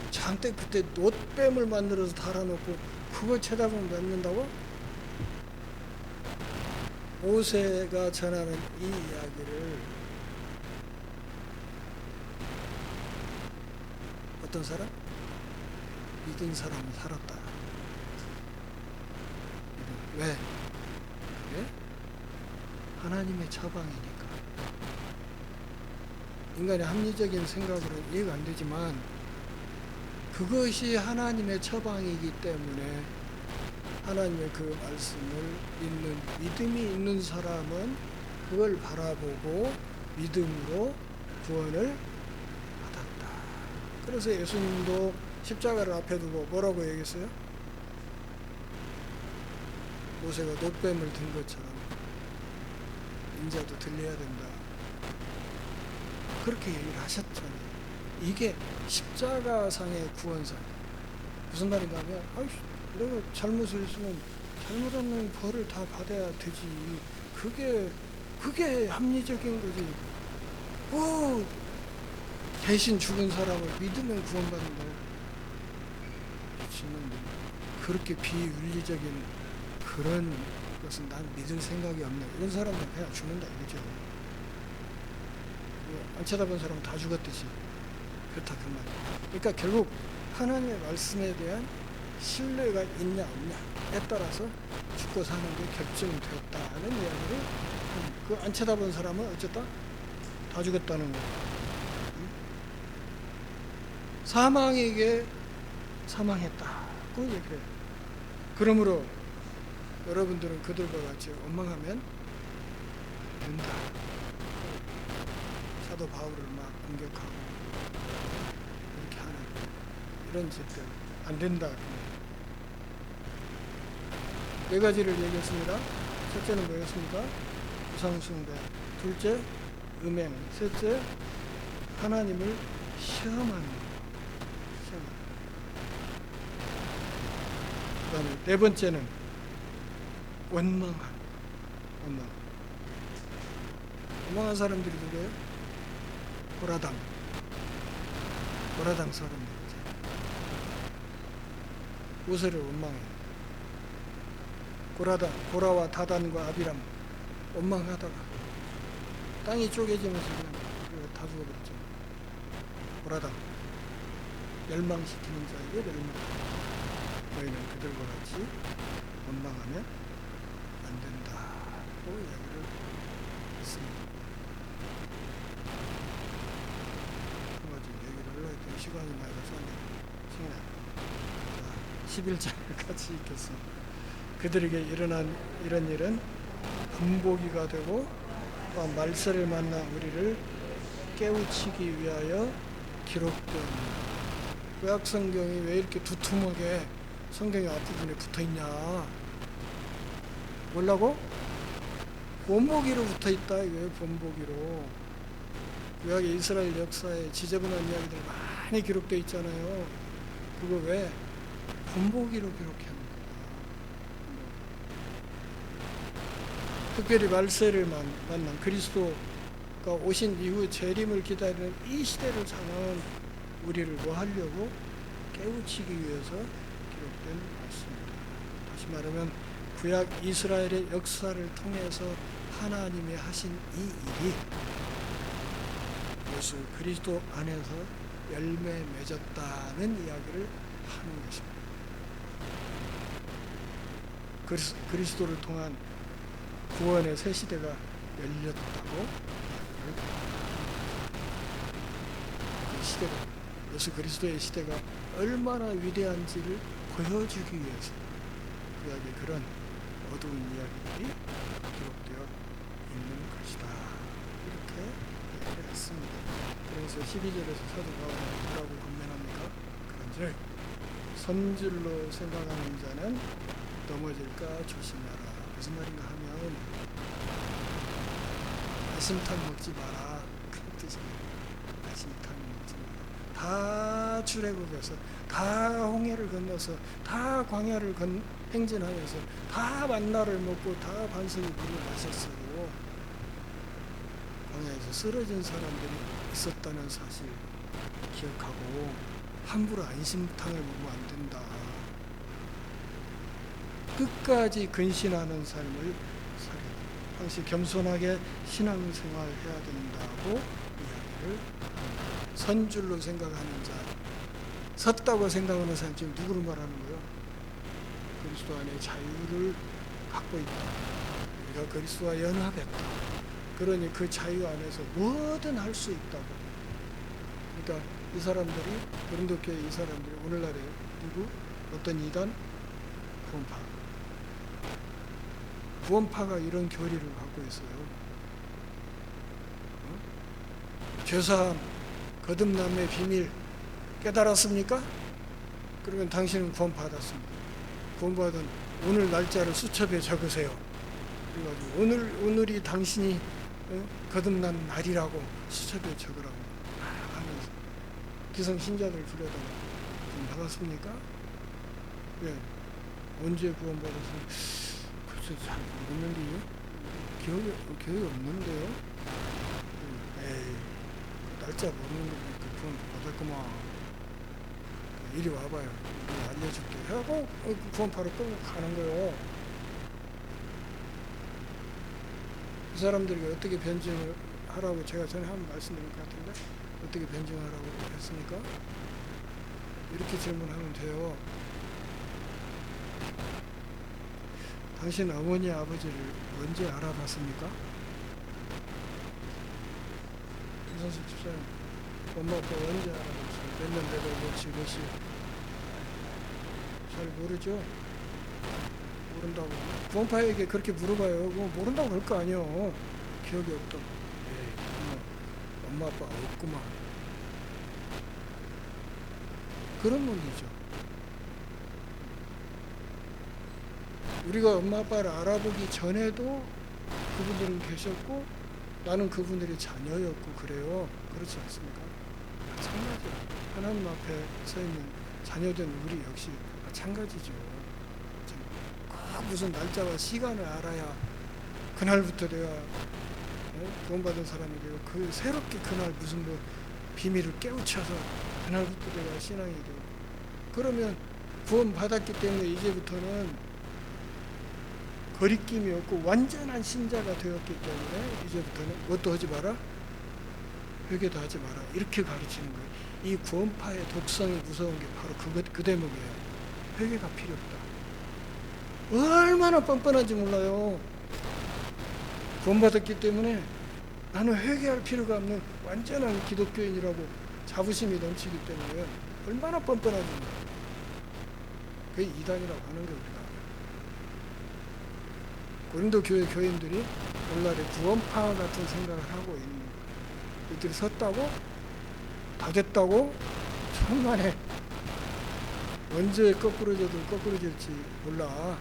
장대 그때 놋뱀을 만들어서 달아놓고 그걸 쳐다보면 맺는다고? 모세가 전하는 이 이야기를 어떤 사람? 믿은 사람은 살았다. 왜? 그게 하나님의 처방이니까. 인간의 합리적인 생각으로는 이해가 안 되지만 그것이 하나님의 처방이기 때문에 하나님의 그 말씀을 믿는 믿음이 있는 사람은 그걸 바라보고 믿음으로 구원을 받았다. 그래서 예수님도 십자가를 앞에 두고 뭐라고 얘기했어요? 모세가 놋뱀을 든 것처럼 인자도 들려야 된다. 그렇게 얘기를 하셨잖아요. 이게 십자가상의 구원상. 무슨 말인가 하면 내가 잘못을 했으면 잘못한 놈이 벌을 다 받아야 되지. 그게 합리적인 거지. 대신 죽은 사람을 믿으면 구원받는다. 미친놈들. 그렇게 비윤리적인 그런 것은 난 믿을 생각이 없네. 이런 사람은 그냥 죽는다 이거죠. 안 쳐다본 사람은 다 죽었듯이. 그렇다 그 말이에요. 그러니까 결국 하나님의 말씀에 대한 신뢰가 있냐 없냐에 따라서 죽고 사는 게 결정되었다는 이야기를 그 안 쳐다본 사람은 어쨌다 다 죽었다는 거예요. 사망에게 사망했다고 얘기해요. 그러므로 여러분들은 그들과 같이 원망하면 된다. 사도 바울을 막 공격하고 이렇게 하는 이런 짓들 안 된다. 네 가지를 얘기했습니다. 첫째는 뭐였습니까? 우상숭배. 둘째, 음행. 셋째, 하나님을 시험하는 것. 그 다음에 네 번째는 원망한 사람들이 누구예요? 고라당 사람들. 모세를 원망해. 고라와 다단과 아비람 원망하다가 땅이 쪼개지면서 그냥 다 죽어버렸죠. 고라당 멸망시키는 자에게 멸망. 너희는 그들과 같이 원망하면 안 된다고 이야기를 했습니다. 한 가지 얘기를 하려고 했더니 시간이 많이 가서 11장을 같이 읽겠습니다. 그들에게 일어난 이런 일은 분보기가 되고 또한 말세를 만나 우리를 깨우치기 위하여 기록되었습니다. 구약 성경이 왜 이렇게 두툼하게 성경의 앞부분에 붙어있냐? 뭐라고? 본보기로 붙어있다 이거예요. 본보기로. 구약의 이스라엘 역사에 지저분한 이야기들 많이 기록되어 있잖아요. 그거 왜? 본보기로 기록해 놓은 거야. 특별히 말세를 만난 그리스도가 오신 이후 재림을 기다리는 이 시대를 사는 우리를 뭐 하려고? 깨우치기 위해서 기록된 말씀입니다. 다시 말하면 구약 이스라엘의 역사를 통해서 하나님이 하신 이 일이 예수 그리스도 안에서 열매 맺었다는 이야기를 하는 것입니다. 그리스도를 통한 구원의 새 시대가 열렸다고 그 시대가 예수 그리스도의 시대가 얼마나 위대한지를 보여주기 위해서 구약의 그런 어두운 이야기들이 기록되어 있는 것이다. 이렇게 얘기를 했습니다. 그래서 12절에서 사도 바울은 뭐라고 권면합니까? 그런즉 선질로 생각하는 자는 넘어질까 조심하라. 무슨 말인가 하면 가심탕 먹지 마라. 그런 뜻입니다. 가심탕 먹지 마라. 다 출애굽해서 다 홍해를 건너서 다 광야를 행진하면서 다 만나를 먹고 다 반석의 물을 마셨어요. 광야에서 쓰러진 사람들이 있었다는 사실 기억하고 함부로 안심탕을 보면 안 된다. 끝까지 근신하는 삶을 살아야 돼. 항상 겸손하게 신앙생활 해야 된다고 이야기를 합니다. 선줄로 생각하는 자, 섰다고 생각하는 사람 지금 누구를 말하는 거예요? 그리스도 안에 자유를 갖고 있다. 우리가 그리스도와 연합했다. 그러니 그 자유 안에서 뭐든 할 수 있다고. 그러니까 이 사람들이 고린도 교회 이 사람들이 오늘날에 누구? 어떤 이단? 구원파. 구원파가 이런 교리를 갖고 있어요. 죄사함, 거듭남의 비밀 깨달았습니까? 그러면 당신은 구원받았습니다. 구원받은 오늘 날짜를 수첩에 적으세요. 그래가지고 오늘이 당신이 거듭난 날이라고 수첩에 적으라고 하면서 기성신자들 불러다가 받았습니까? 네. 언제 구원받았습니까? 글쎄 잘 모르겠는데요. 기억이 없는데요. 에이, 날짜 모르는 거니까 구원 받았구만. 이리 와봐요. 우리 알려줄게. 하고 구원파로 끌고 가는 거예요. 이 사람들에게 어떻게 변증을 하라고 제가 전에 한번 말씀드린 것 같은데 어떻게 변증하라고 했습니까? 이렇게 질문하면 돼요. 당신 어머니 아버지를 언제 알아봤습니까? 김선수 집사님 엄마 아빠 언제 알아봤어요? 몇 년 되고 몇시 잘 모르죠? 모른다고. 구원파에게 그렇게 물어봐요. 그거 모른다고 할 거 아니에요. 기억이 없다고. 엄마 아빠 없구만. 그런 문제죠. 우리가 엄마 아빠를 알아보기 전에도 그분들은 계셨고 나는 그분들의 자녀였고 그래요. 그렇지 않습니까? 마찬가지로 하나님 앞에 서 있는 자녀된 우리 역시 마찬가지죠. 꼭 무슨 날짜와 시간을 알아야 그날부터 내가 구원받은 사람이 되고 그 새롭게 그날 무슨 뭐 비밀을 깨우쳐서 그날부터 내가 신앙이 되고 그러면 구원받았기 때문에 이제부터는 거리낌이 없고 완전한 신자가 되었기 때문에 이제부터는 뭣도 하지 마라? 회개도 하지 마라. 이렇게 가르치는 거예요. 이 구원파의 독성이 무서운 게 바로 그 대목이에요. 회개가 필요 없다. 얼마나 뻔뻔한지 몰라요. 구원받았기 때문에 나는 회개할 필요가 없는 완전한 기독교인이라고 자부심이 넘치기 때문에 얼마나 뻔뻔한지 몰라요. 그게 이단이라고 하는 거예요. 우리가. 고린도 교회 교인들이 오늘날에 구원파 같은 생각을 하고 있는 거예요. 이들이 섰다고? 다 됐다고? 천만에 언제 거꾸러질지 몰라.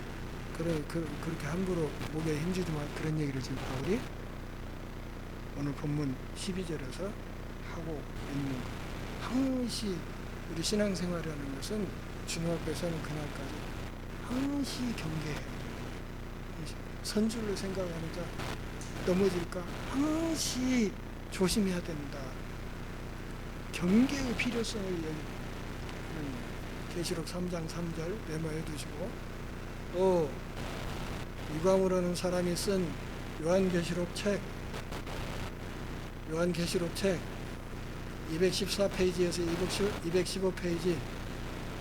그렇게 함부로 목에 힘주지 마. 그런 얘기를 지금 바울이 오늘 본문 12절에서 하고 있는 거예요. 항시 우리 신앙생활이라는 것은 주님 앞에 서는 그날까지 항시 경계해야 돼요. 선줄로 생각하는 자 넘어질까? 항시 조심해야 된다. 경계의 필요성을 계시록 3장 3절 메모해 두시고 또 유광우라는 사람이 쓴 요한계시록 책 214페이지에서 215페이지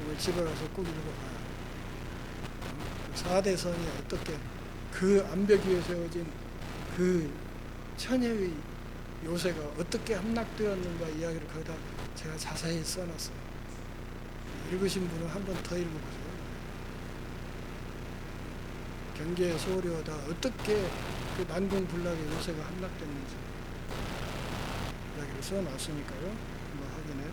이걸 집에 가서 꼭 읽어봐요. 4대 성이 어떻게 그 암벽 위에 세워진 그 천혜의 요새가 어떻게 함락되었는가 이야기를 거기다 제가 자세히 써놨어요. 읽으신 분은 한 번 더 읽어보세요. 경계에 소리하다 어떻게 그 난공불락의 요새가 함락됐는지 이야기를 써놨으니까요. 한번 확인해.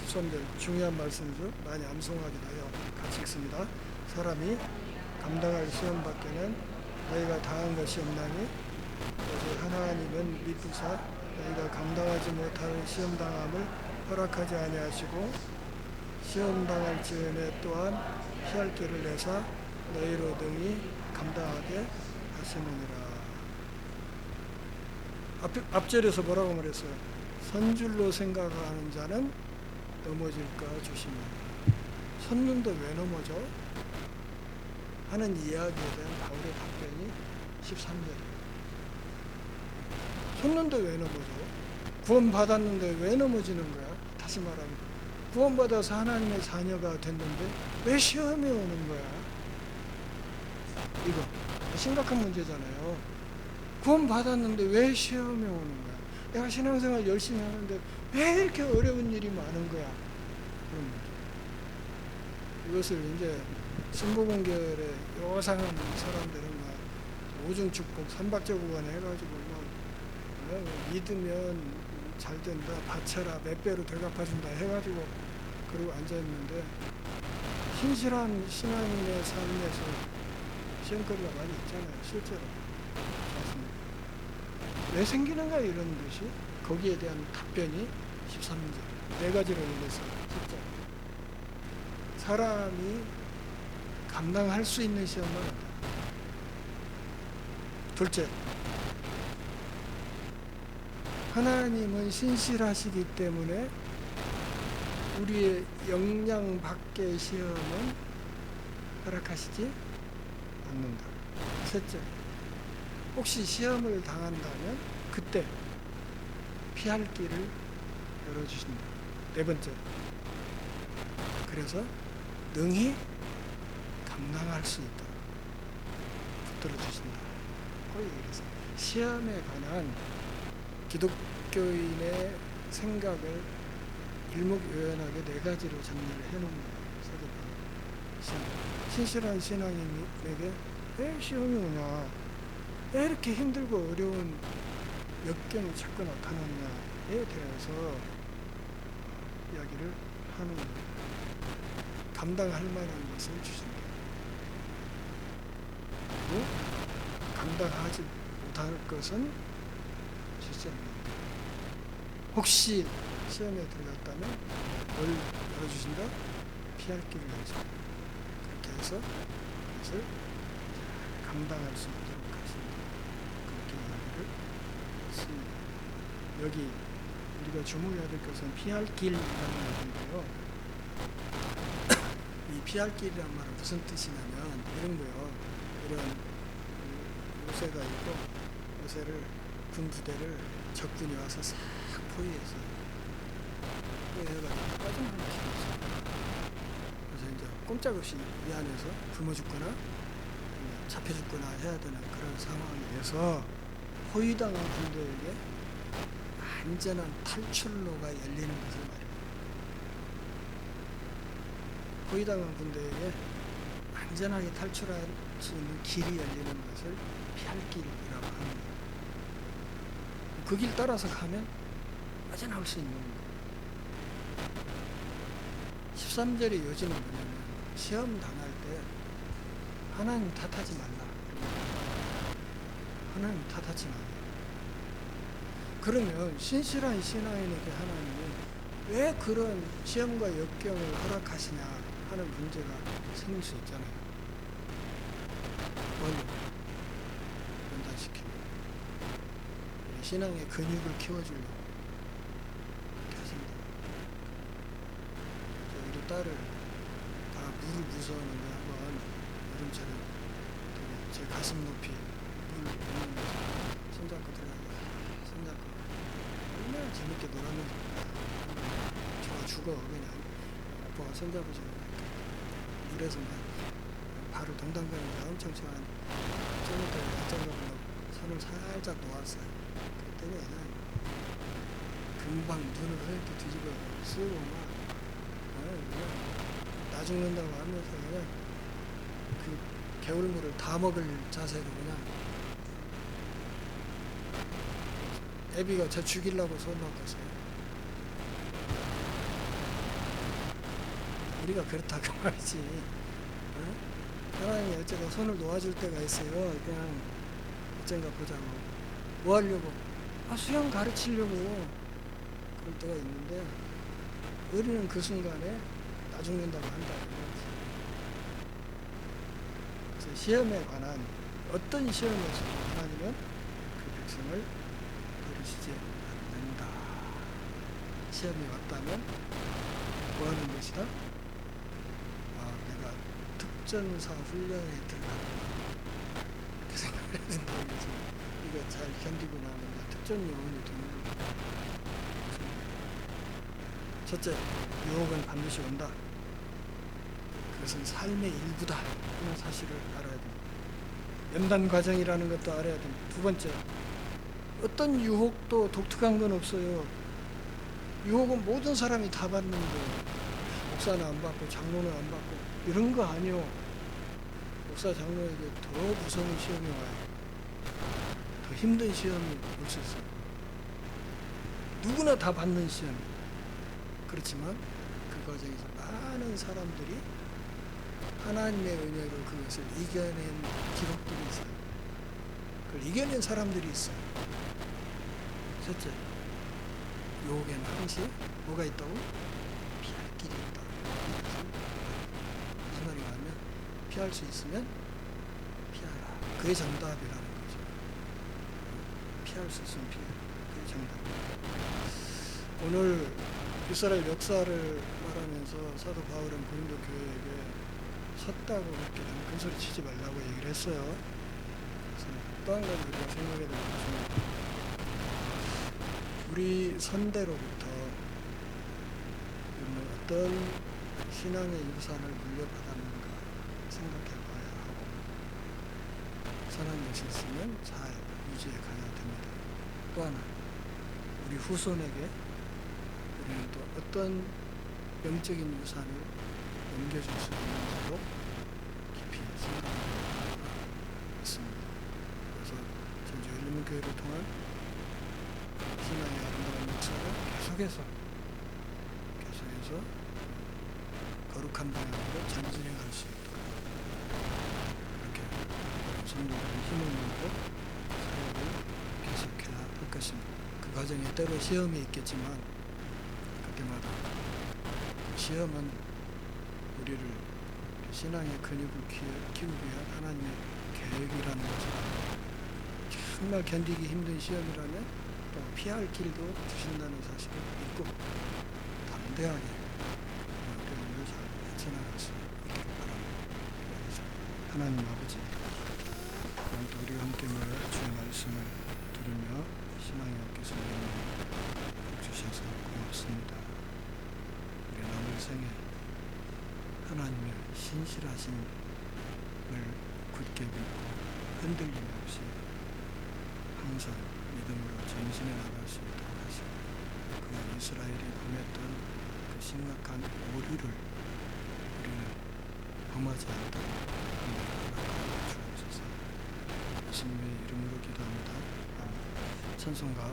13절 중요한 말씀이죠. 많이 암송하기도 해요. 같이 읽습니다. 사람이 감당할 시험 밖에는 너희가 당한 것이 없나니 오직 하나님은 미쁘사 너희가 감당하지 못할 시험 당함을 허락하지 아니하시고 시험 당할 즈음에 또한 피할 길을 내사 너희로 등이 감당하게 하시느니라. 앞절에서 뭐라고 말했어요? 선줄로 생각하는 자는 넘어질까 조심하라. 섰는데 왜 넘어져? 하는 이야기에 대한 바울의 답변이 13절이에요. 섰는데 왜 넘어져? 구원받았는데 왜 넘어지는 거야? 다시 말하면 구원받아서 하나님의 자녀가 됐는데 왜 시험이 오는 거야? 이거 심각한 문제잖아요. 구원받았는데 왜 시험이 오는 거야? 내가 신앙생활 열심히 하는데 왜 이렇게 어려운 일이 많은 거야? 그런 문제. 이것을 이제 신부분결의 요상한 사람들은 막 오중축복 삼박자구간 해가지고 막 믿으면 잘 된다, 바쳐라, 몇 배로 되갚아준다 해가지고 그러고 앉아있는데 신실한 신앙인의 삶에서 시험거리가 많이 있잖아요, 실제로. 맞습니다. 왜 생기는가 이런 것이 거기에 대한 답변이 13절 네 가지로 얘기해서 진짜 사람이 감당할 수 있는 시험은 없다. 둘째, 하나님은 신실하시기 때문에 우리의 역량 밖의 시험은 허락하시지 않는다. 셋째, 혹시 시험을 당한다면 그때 피할 길을 열어주신다. 네 번째, 그래서 능히 감당할 수 있도록 붙들어 주신다. 거의 그래서 시험에 관한 기독교인의 생각을 일목요연하게 네 가지로 정리를 해놓은 거예요. 신실한 신앙인에게 왜 시험이 오냐, 왜 이렇게 힘들고 어려운 역경이 자꾸 나타나느냐에 대해서 이야기를 하는 거예요. 감당할 만한 것을 주신다. 그리고 감당하지 못할 것은 주지 않는다. 혹시 시험에 들어갔다면 뭘 열어주신다? 피할 길을 열어준다. 그렇게 해서 그것을 감당할 수 있도록 하신다. 그렇게 이야기를 했습니다. 여기 우리가 주목해야 될 것은 피할 길이라는 얘기인데요. 이 피할 길이란 말은 무슨 뜻이냐면 이런 거요. 이런 요새가 있고 요새를 군 부대를 적군이 와서 싹 포위해서 해가지고 빠져나가는 길이 있어요. 그래서 이제 꼼짝없이 이 안에서 굶어 죽거나 잡혀 죽거나 해야 되는 그런 상황에서 포위당한 군대에게 안전한 탈출로가 열리는 것을 말해요. 포위당한 군대에게 안전하게 탈출할 수 있는 길이 열리는 것을 피할 길이라고 합니다. 그 길 따라서 가면 빠져나올 수 있는 거예요. 13절의 요지는 뭐냐면 시험 당할 때 하나님 탓하지 말라. 하나님 탓하지 말라. 그러면 신실한 신앙인에게 하나님이 왜 그런 시험과 역경을 허락하시냐 하는 문제가 생길 수 있잖아요. 뭘로? 연단시키고 신앙의 근육을 키워주려고 그렇게 하십니다. 우리 딸을 다 물을 부숴오는데 한번 여름철에 제 가슴 높이 물 부으면서 손잡고 들어가고 손잡고 얼마나 재밌게 놀았는지 좋아 죽어. 그냥 아빠가 손잡아줘. 물에서 막 발을 동당거리면서 엄청 시원한 저녁에 낮잠자고 손을 살짝 놓았어요. 그랬더니 그냥 금방 눈을 이렇게 뒤집어 쓰고 막 나 죽는다고 하면서 그냥 그 개울물을 다 먹을 자세로 그냥 애비가 저 죽이려고 손 놓았어요. 우리가 그렇다고 말이지. 하나님이 어쩌다 손을 놓아줄 때가 있어요. 그냥 어쩐가 보자고. 뭐 하려고? 수영 가르치려고 그럴 때가 있는데 우리는 그 순간에 나 죽는다고 한다. 그래서 시험에 관한 어떤 시험에서 하나님은 그 백성을 그러시지 않는다. 시험이 왔다면 뭐 하는 것이다? 내가 특전사 훈련에 들어갔구나. 이렇게 생각을 해야 된다는 거죠. 이거 잘 견디고 나면 특전 요원이 되는 거예요. 첫째, 유혹은 반드시 온다. 그것은 삶의 일부다 하는 사실을 알아야 됩니다. 연단 과정이라는 것도 알아야 됩니다. 두 번째, 어떤 유혹도 독특한 건 없어요. 유혹은 모든 사람이 다 받는 거예요. 목사는 안 받고 장로는 안 받고 이런 거 아니요. 목사 장로에게 더 무서운 시험이 와요. 더 힘든 시험이 올 수 있어요. 누구나 다 받는 시험. 그렇지만 그 과정에서 많은 사람들이 하나님의 은혜로 그것을 이겨낸 기록들이 있어요. 그걸 이겨낸 사람들이 있어요. 셋째, 유혹에는 항시 뭐가 있다고? 피할 길이 있다. 무슨 말인가 하면 피할 수 있으면 피하라. 그게 정답이라는 거죠. 피할 수 있으면 피해. 그게 정답입니다. 오늘 이스라엘 역사를 말하면서 사도 바울은 고린도 교회에게 섰다고 그렇게 큰 소리 치지 말라고 얘기를 했어요. 그래서 또 한 가지 우리가 생각해야 될 것은 우리 선대로부터 어떤 신앙의 유산을 물려받았는가 생각해 봐야 하고 선한 것이 있으면 잘 유지해 가야 됩니다. 또 하나, 우리 후손에게 우리는 또 어떤 영적인 유산을 넘겨줄 수 있는지도 깊이 생각하고 있습니다. 그래서 전주 열린문교회를 통한 신앙의 아름다운 역사를 계속해서 거룩한 방향으로 전진해갈 수 있도록 이렇게 성도들의 힘을 모으고 사역을 계속해야 할 것입니다. 그 과정에 때로 시험이 있겠지만 그때마다 그 시험은 우리를 신앙의 근육을 키우기 위한 하나님의 계획이라는 것을 정말 견디기 힘든 시험이라면 또 피할 길도 주신다는 사실을 믿고 담대하게 우리를 잘 헤쳐나갈 수 있기를 바랍니다. 하나님 아버지, 오늘도 우리와 함께 모여 주의 말씀을 들으며 신앙의 어깨에서 주셔서 고맙습니다. 우리 남은 생에 하나님의 신실하심을 굳게 믿고 흔들림 없이 항상 믿음으로 전진해 나갈 수 있도록 하시고 그 이스라엘이 범했던 그 심각한 오류를 우리는 범하지 않도록 허락하여 주옵소서. 예수님의 이름으로 기도합니다. 찬송가